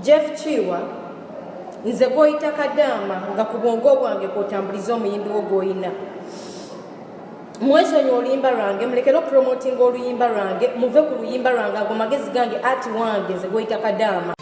Jeff Chiwa nze goyita kadama nga ku bwongo bwange kwotambuliza omuyimbi wo gwoyina. Mwesonyi oluyimba lwange mulekera okupromotinga oluyimba lwange muve ku luyimba lwange ago magezi gange ati wange nze goyita kadama.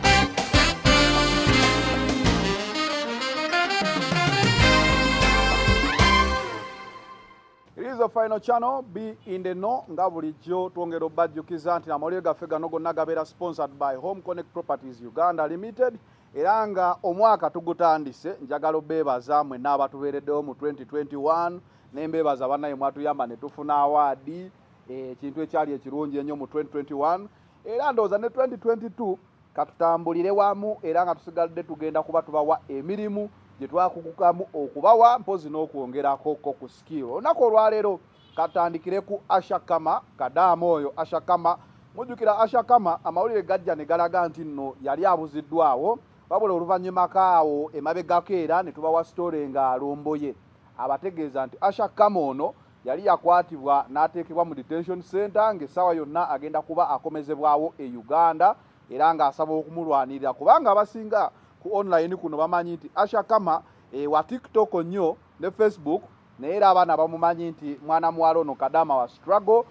It is a final channel, be in the know, nga bulijjo twongera obajjukiza nti amawulire gaffe gano gonna gabeera sponsored by Home Connect Properties Uganda Limited. Era nga omwaka tugutandise njagala obeebaza mwenna abatubeereddewo mu 2021 nembeebaza bannaye mwatuyamba ne tufuna awaadi ekintu ekyali ekirungi ennyo mu 2021 era ndowooza ne 2022 katutambulire wamu era nga tusigadde tugenda kuba tubawa emirimu gye twakugukamu okubawa mpozi n'okwongerako ku skill. Olunaku olwaleero katandikire ku Ashakama Kadama oyo Ashakama. Mujjukira Ashakama amawulire gajja ne galaga nti nno yali abuziddwawo wabula oluvannyuma kaawo emabegako era ne tubawa story nga alomboye abategeeza nti Ashakama ono yali yakwatibwa n'ateekebwa mu detention center ng'essaawa yonna agenda kuba akomezebwawo e Uganda era ng'asaba okumulwanirira kubanga abasinga ku online kuno bamanyi nti Ashakama wa TikTok nnyo ne Facebook naye era abaana bamumanyi nti mwana muwala ono Kadama wa struggle.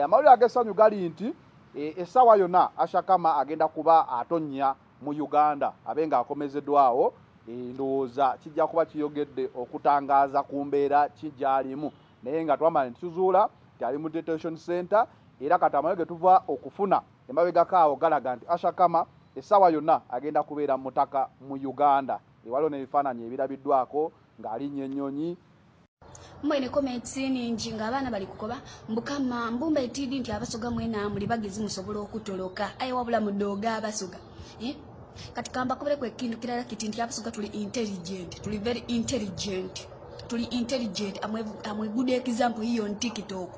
Amawulire ag'essanyu gali nti essaawa yonna Ashakama agenda kuba atonnya mu Uganda abenga akomezeddwawo. Ndowooza kijja kuba kiyogedde okutangaaza ku mbeera kijalimu naye nga twamala nituzuula nti ali mu detention center era kati amawulire ge tuva okufuna emabegakaawo galaga nti Ashakama essaawa yonna agenda kubeera mutaka mu Uganda. Waliwo n'ebifaananyi ebirabiddwako ng'alinnya ennyonyi. Mwene comments ningi ng'abaana bali kukoba mbukama mbumba etidi nti abasoga mwena muli bagezi musobola okutoloka aye wabula mudoga abasoga kati kamba kubere kwe kintu kirala kiti nti abasoga tuli intelligent, tuli very intelligent, tuli intelligent. Amwe good example hiyo on TikTok.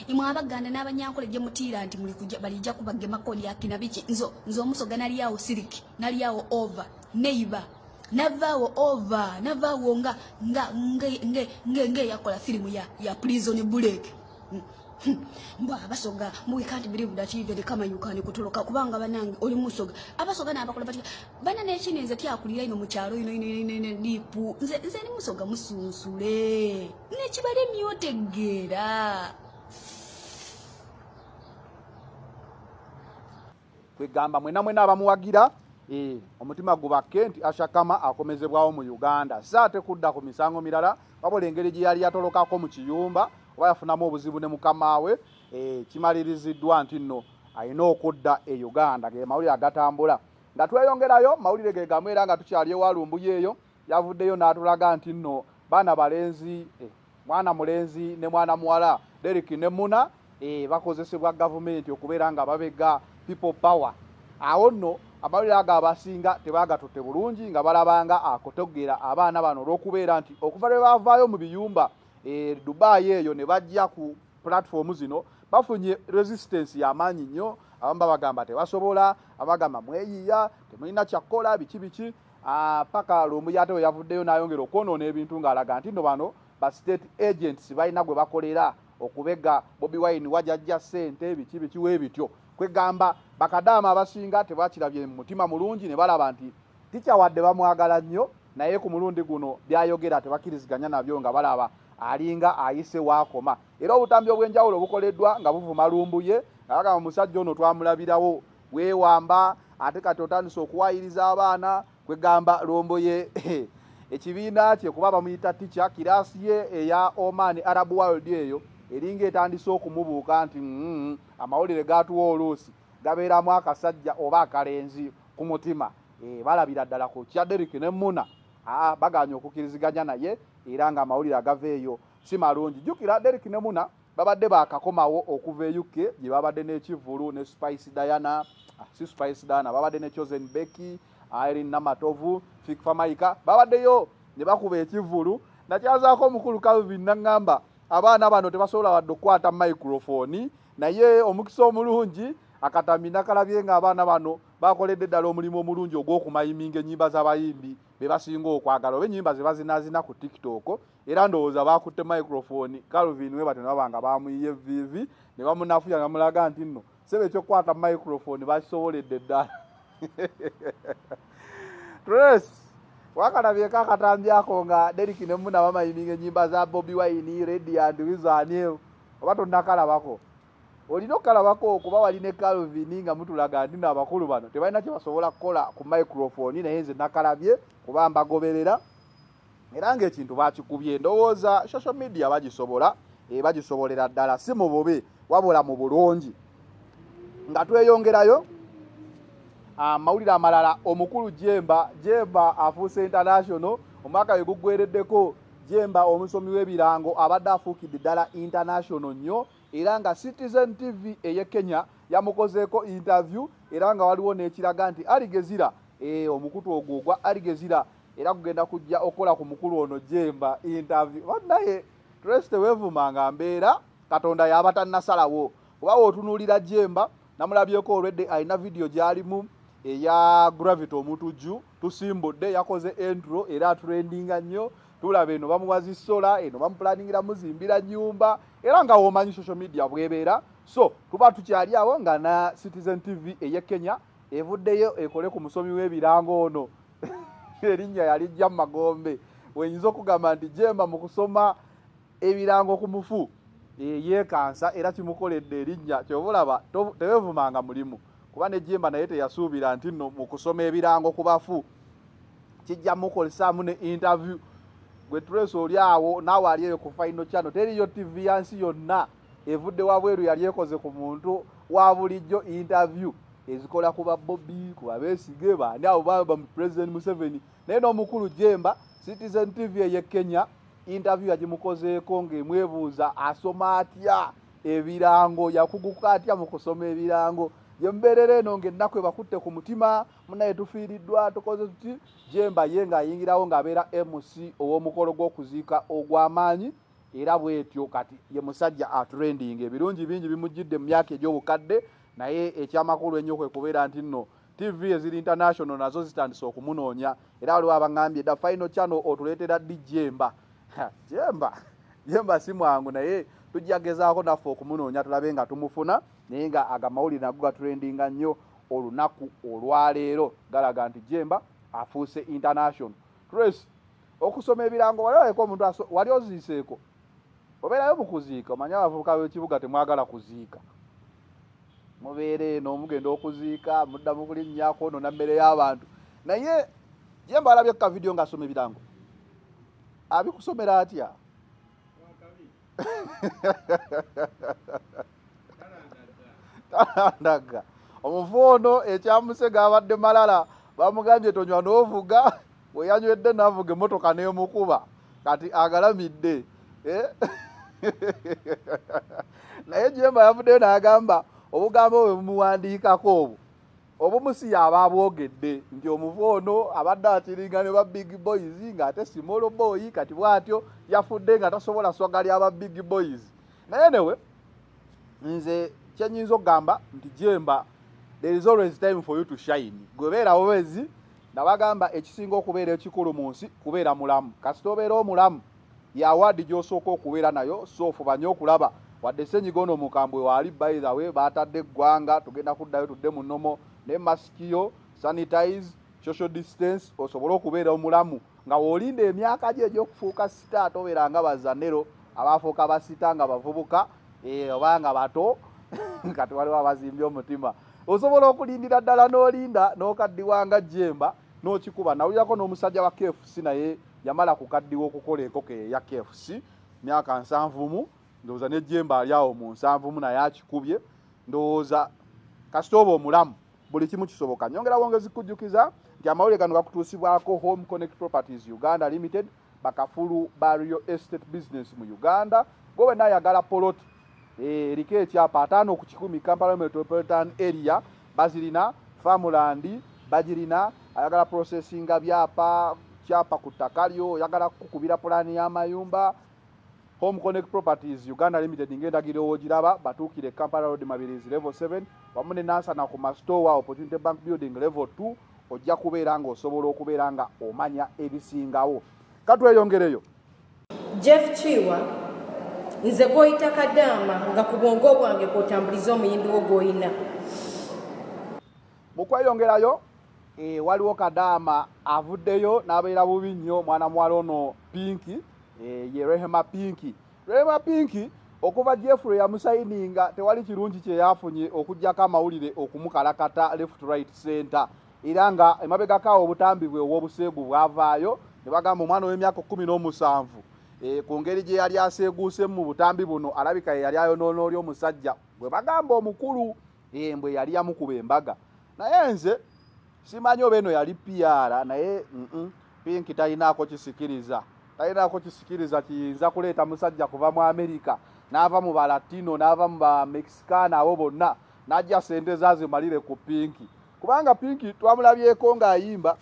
Imwe abaganda n'abanyankole gye mutira nti muli kujja balijja kubagema kodi akina biki nzo omusoga nali yawo siriki nali yawo over neighbor navawo over navawo nga yakola filimu ya prison break. Mbwa abasoga we can't believe that even kama yukani kutoloka kubanga banange oli musoga abasoga n'abakola bati bana n'ekini nze tyakulira ino mu kyalo ino dipu nze ni musoga musunsule n'ekibale myotegeera. Kwegamba mwena abamuwagira omutima gubake nti Ashakama akomezebwawo mu Uganda saate kudda ku misango mirala wabula engeri gye yali yatolokako mu kiyumba oba yafunamu obuzibu ne mukamawe kimaliriziddwa nti nno alina okudda e Uganda. Ge mawulire agatambula nga tweyongerayo mawulire ge gamu era nga tukyali ewalumbuye eyo yavuddeyo n'atulaga nti nno baana balenzi mwana mulenzi ne mwana muwala Derek ne Muna bakozesebwa gavumenti okubeera nga babega people power. Awo nno amawulire ago abasinga tebagatutte bulungi nga balabanga akotogera abaana bano olw'okubeera nti okuva lwe bavaayo mu biyumba Dubai eyo ne bajja ku platform zino bafunye resistance y'amaanyi nnyo. Abamu babagamba tebasobola, abagamba mweyiya temulina kyakkola biki paka Lumbuya we yavuddeyo n'ayongera okwonoona ebintu ng'alaga nti nno bano ba state agents balina gwe bakolera okubega Bobi Wine wajajja ssente biki weebityo. Kwegamba bakadaama abasinga tebakirabye mu mutima mulungi ne balaba nti tikyawadde bamwagala nnyo naye ku mulundi guno byayogera tebakiriziganya nabyo nga balaba alinga ayise wakoma. Era obutambi obw'enjawulo bukoleddwa nga buvuma Lumbuye agamba omusajja ono twamulabirawo weewamba ate kati otandise okuwayiriza abaana. Kwegamba Lumbuye ekibiina kye kuba bamuyita teacher kiraasi ye eya Oman Arab World eyo eringa etandise okumubuuka nti amawulire gatuwa oluusi gabeeramu akasajja oba akalenzi ku mutima. Balabira ddala ku kya Derek ne Muna baganya okukiriziganya naye era nga amawulire agava eyo si malungi. Jjukira Derek ne Muna babadde bakakomawo okuva e UK gye babadde n'ekivulu ne Spice Diana si Spice Diana babadde ne Chosen Becky Irene Namatovu Fikfa Maika babaddeyo ne bakuba ekivulu nakyazaako omukulu Calvin n'angamba abaana bano tebasobola wadde okukwata microphone naye omukisa omulungi akatamina kalabye nga abaana bano bakoledde ddala omulimu omulungi ogw'okumayiminga ennyimba z'abayimbi be basinga okwagala oba ennyimba ze bazinazina ku TikTok era ndowooza bakutte microphone Calvin we batyo nabanga bamuyiye vivi ne bamunafuya nga mulaga nti nno sebe ekyokukwata microphone bakisoboledde ddala Trace wakalabye kakatambyako nga Derek ne muna bamayimiga ennyimba za Bobi Wine, Red and Wizard oba tonnakalabako. Olina okalabako kuba wali ne Calvin nga mutulaga ndi n'abakulu bano tebalina kye basobola kukola ku microphone naye nze nakalabye kuba mbagoberera era ng'ekintu bakikubye ndowooza social media bagisobolera ddala si mu bubi wabula mu bulungi. Nga tweyongerayo mawulire amalala omukulu Jemba afuuse international omwaka we guggwereddeko. Jemba omusomi w'ebirango abadde afuukidde ddala international nnyo era nga Citizen TV eye Kenya yamukozeeko interview era nga waliwo n'ekiraga nti aligezira omukutu ogwo gwa aligezira era kugenda kujja okola ku mukulu ono Jemba interview. Naye Trace tewevumanga mbeera Katonda yaba tannasalawo kuba wootunuulira Jemba namulabyeko olwedde alina video gy'alimu eya Gravity omutujju tusimbudde yakoze intro era trendinga nnyo. Tulaba eno bamuwazisola eno bamupulaningira muzimbira nyumba era nga womanyi social media bwebeera. So tuba tukyali awo nga na Citizen TV eye Kenya evuddeyo ekole ku musomi w'ebirango ono erinnya yalijja mu Magombe wenyinza okugamba nti Jemba mu kusoma ebirango ku mufu yeekansa era kimukoledde erinnya kyobulaba tewevumanga mulimu kuba ne Jemba naye teyasuubira nti nno mu kusoma ebirango ku bafu kijja mukolesaamu ne interview. Gwe Trace oli awo naawe aliyeyo ku Final Channel teriyo TV yansi yonna evudde wabweru yali ekoze ku muntu wa bulijjo interview ezikola kuba Bobby kuba Besigye bani abo baba mu President Museveni naye n'omukulu Jemba Citizen TV eye Kenya interview yagimukozeeko ng'emwebuuza asoma atya ebirango yakuguka atya mu kusoma ebirango yemberere eno ng'ennaku ebakutte ku mutima munaye tufiiriddwa tukoze tuti Jemba ye ng'ayingirawo ng'abeera MC ow'omukolo gw'okuziika ogw'amaanyi era bwetyo kati ye musajja atrending ebirungi bingi bimujjidde mu myaka egy'obukadde naye ekyamakulu ennyo kwe kubeera nti nno TV eziri international nazo zitandise okumunoonya era waliwo abaŋŋambye dda Final Channel otuleetera ddi Jemba si mwangu naye tujja gezaako naffe okumunoonya tulabe nga tumufuna naye nga agamawulire nago gatrendinga nnyo olunaku olwaleero galaga nti Jemba afuuse international. Trace okusoma ebirango waleko omuntu wali oziiseeko obeerayo mu kuziika omanye abavubuka b'ekibuga temwagala kuziika mubeere eno mugenda okuziika mudda mu kulinnyaako ono na mmere y'abantu naye Jemba alabye ka video ng'asoma ebirango abikusomera atya? Talandaga omufu ono ekyamusega abadde malala bamugambye tonywa n'ovuga bwe yanywedde n'avuga emmotoka n'emukuba kati agalamidde naye Jemba yavuddeyo n'agamba obugambo bwe bumuwandiikako obumusi yaba abwogedde nti omufu ono abadde akiringa ne ba big boys ng'ate small boy kati bw'atyo yafudde nga tasobola swagali aba big boys. naye newe nze kyenyinza okugamba nti Jemba there is always time for you to shine. Gwebeerawo bwezi nabagamba ekisinga okubeera ekikulu mu nsi kubeera mulamu kasita obeera omulamu yawaadi gy'osooka okubeera nayo so fubanye okulaba wadde ssenyiga ono omukambwe waali by the way baatadde eggwanga tugenda kuddayo tudde mu nnomo ne maskiyo sanitize social distance osobole okubeera omulamu nga w'olinda emyaka gye egy'okufuuka sita tobeeranga bazanero abaafuuka basita nga bavubuka oba nga bato kati waliwo abazimbye omutima osobola okulindira ddala n'olinda n'okaddiwanga Jemba n'okikuba. Nawulirako n'omusajja wa KFC naye yamala kukaddiwa okukola enkoko eya KFC myaka 7 ndowooza ne Jemba ali awo mu 7 naye akikubye ndowooza kasita oba omulamu buli kimu kisoboka. Nyongera wongezi kujjukiza nti amawulire gano gakutuusibwako Home Connect Properties Uganda Limited bakafulu Barrio Estate Business mu Uganda gwe nayagala poloti eriko ekyapa 5 ku 10 Kampala Metropolitan Area bazirina Farmland bagirina ayagala processinga byapa kyapa ku ttaka lyo oyagala kukubira pulani y'amayumba Home Connect Properties Uganda Limited ng'endagiro ogiraba batuukire Kampala Road Mabirizi level 7 wamu ne Nansana ku Mastowa Opportunity Bank Building level 2 ojja kubeera nga osobola okubeera nga omanya ebisingawo. Katweyongereyo Jeff Chiwa nze gw'oyita Kadama nga ku bwongo bwange kw'otambuliza omuyimbi wo gw'oyina. mukweyongerayo waliwo Kadaama avuddeyo n'abeera bubi nnyo mwana muwala ono Pinky ye Rehema Pinky okuva Jeffrey yamusayininga tewali kirungi kye yafunye okujjako amawulire okumukalakata left right center era nga emabega kawo obutambi bwe obw'obuseegu bwavaayo ne bagamba omwana w'emyaka 17 ku ngeri gye yali aseeguuse mu butambi buno alabika yali ayonoona oli omusajja bwe bagamba omukulu mbwe yali yamukuba embaga naye nze simanyi oba eno yali PR naye Pinky talinaako kisikiriza kiyinza kuleeta musajja kuva mu America n'ava mu Balatino n'ava mu Bamexicana abo bonna n'ajja sente zazimalire ku Pinky kubanga Pinky twamulabyeko ng'ayimba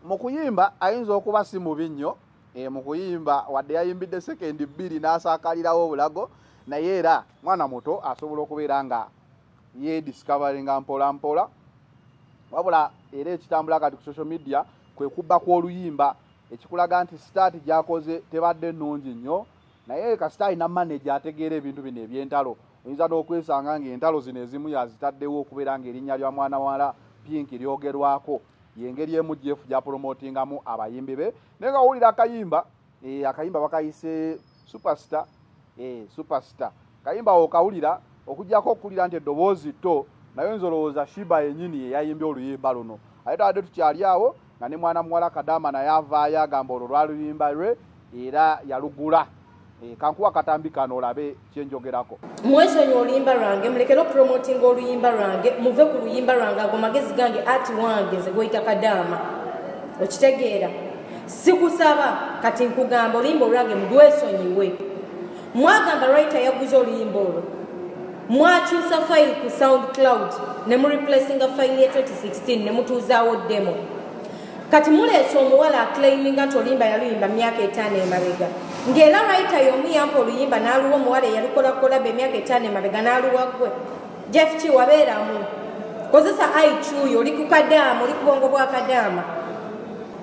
mu kuyimba ayinza okuba si mubi nnyo mu kuyimba wadde yayimbidde sekendi 2 n'asaakalirawo obulago naye era mwana muto asobola okubeera nga yediscoveringa mpola wabula era ekitambula kati ku social media kwe kubba kw'oluyimba ekikulaga nti start gyakoze tebadde nnungi nnyo naye kasita alina manager ategeera ebintu bino eby'entalo oyinza n'okwesanga ng'entalo zino ezimu yazitaddewo okubeera ng'erinnya lya mwana wala Pinky lyogerwako yengeri emu Jeff gya promotingamu abayimbi be naye nga wulira akayimba bakayise superstar kayimba okawulira okujjako okuwulira nti eddoboozi tto naye nzolowooza Shiba yennyini yeyayimbye oluyimba luno ate twadde tukyali awo nga ne mwana muwala Kadaama naye avaayo agamba olwo lwaluyimba lwe era yalugula kankuwa katambi kano olabe kyenjogerako mwesonyi oluyimba lwange mulekera promoting oluyimba lwange muve ku luyimba lwange ago magezi gange ati wange ze goyita Kadaama okitegeera sikusaba kati nkugamba oluyimba olwange mudwesonyiwe mwagamba writer yaguze oluyimba olwo mwakyusa file ku SoundCloud ne mu replacinga file ya 2016 ne mutuuzaawo demo kati muleesa omuwala aclaiminga nti oluyimba yaluyimba myaka 5 emabega ng'era writer y'omu yampa oluyimba n'aluwa omuwala eyalukolakola be emyaka 5 emabega n'aluwa gwe Jeff ki wabeeramu kozesa ichuyo oli ku Kadaama oli ku bwongo bwa Kadaama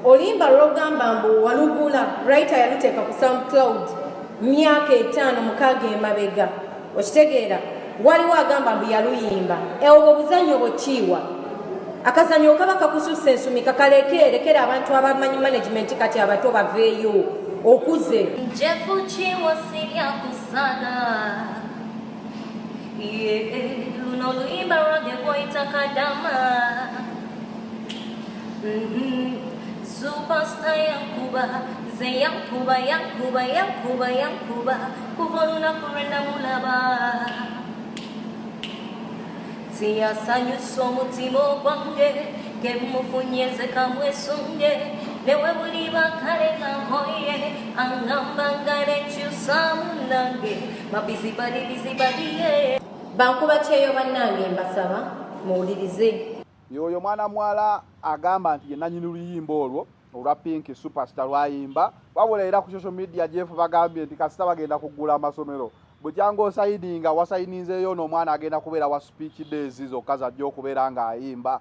oluyimba lw'ogamba mbu walugula writer yaluteeka ku SoundCloud myaka 5-6 emabega okitegeera waliwo agamba mbu yaluyimba obwo buzannyo bukiiwa akazannyo kaba kakususa ensumi kakalekerekera abantu abamanyi management kati abato baveeyo okuze Jeff kiwo sirya kusana luno luyimba lwange goyita Kadaama superstar yankuba ze yankuba kuva olunaku lwe namulaba siyasanyusa omutima ogwange kemufunyeze kamwesunge newe buli bakale kankoye angamba ngalekyusa munange mabizibadibizibadiye bankuba kyeyo bannange mbasaba muwulirize yoyo mwana mwala agamba nti ye nanyini luyimba olwo olwa Pinky superstar lwayimba wabula era ku social media Jeff bagambye nti kasita bagenda kugula amasomero bukyanga osayininga wasayininzeeyo n'omwana agenda kubeera wa speech days zokka zajja okubeera ng'ayimba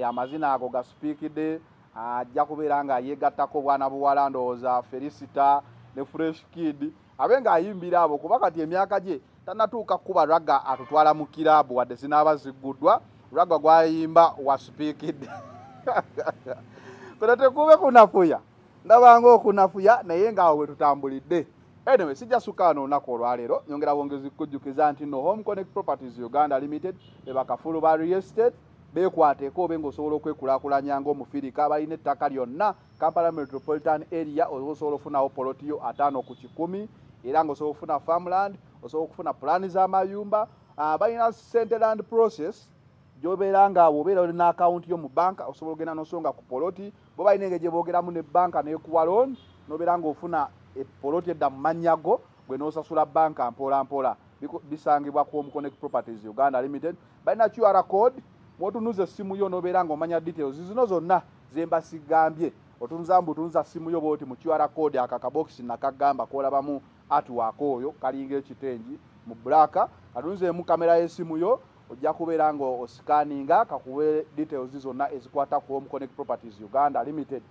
amazina ago ga speak day ajja kubeera ng'ayeegattako bwana buwala ndowooza Felicita ne Fresh Kid abe ng'ayimbira abo kuba kati emyaka gye tanatuuka kuba ragga atutwala mu kiraabu wadde zinaaba zigguddwa ragga gwayimba wa speak day kona tekube kunafuya ndabanga okunafuya naye ngaawo we tutambulidde anyway sijja sukaano olunaku olwaleero nyongera bwongezi kujjukiza nti no Home Connect Properties Uganda Limited bebakafulu ba real estate beekwateeko obe ng'osobola okwekulaakulanya ng'omufirika balina ettaka lyonna Kampala Metropolitan Area osobola ofunawo polotiyo 5 ku 10 era ng'osobola okufuna farmland osobola okufuna pulaani z'amayumba balina Centerland process gyobeera nga bw'obeera olina akawunti yo mu banka osobola ogenda n'osonga ku poloti bo balina engeri gye boogeramu ne banka n'ekuwa loan n'obeera ng'ofuna poloti edda mu mannya go gwe n'osasula banka mpola bisangibwa ku Home Connect Properties Uganda Limited balina QR code mwotunuza essimu yo n'obeera ng'omanya details zino zonna zembasigambye otunuza mbutunuza ssimu yo bwoti mu QR code akakabokisi nakagamba koolabamu artwork oyo kalinga ekitengi mu black atunuzeemu kamera y'essimu yo ojja kubeera nga osikaninga kakuwe details zonna ezikwata ku Home Connect Properties Uganda Limited.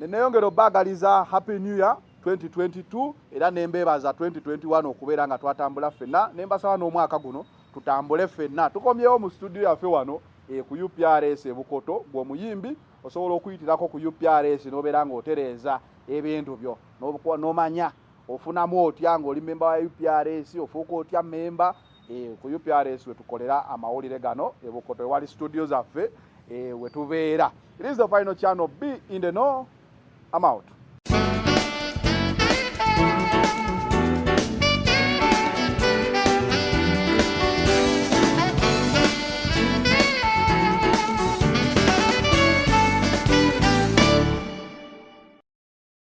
Neneyongera obbagaliza Happy New Year 2022 era nembeebaza 2021 okubeera nga twatambula ffenna nembasaba n'omwaka guno tutambule ffenna tukomyewo mu studio yaffe wano ku UPRS ebukoto gw'omuyimbi osobola okuyitirako ku UPRS nobeera ng'otereeza ebintu byo nomanya ofunamu otya ng'oli memba wa UPRS ofuuka otya memba ku UPRS wetukolera amawulire gano ebukoto ewali studio zaffe wetubeera. It is the final channel. Be in the know. I'm out.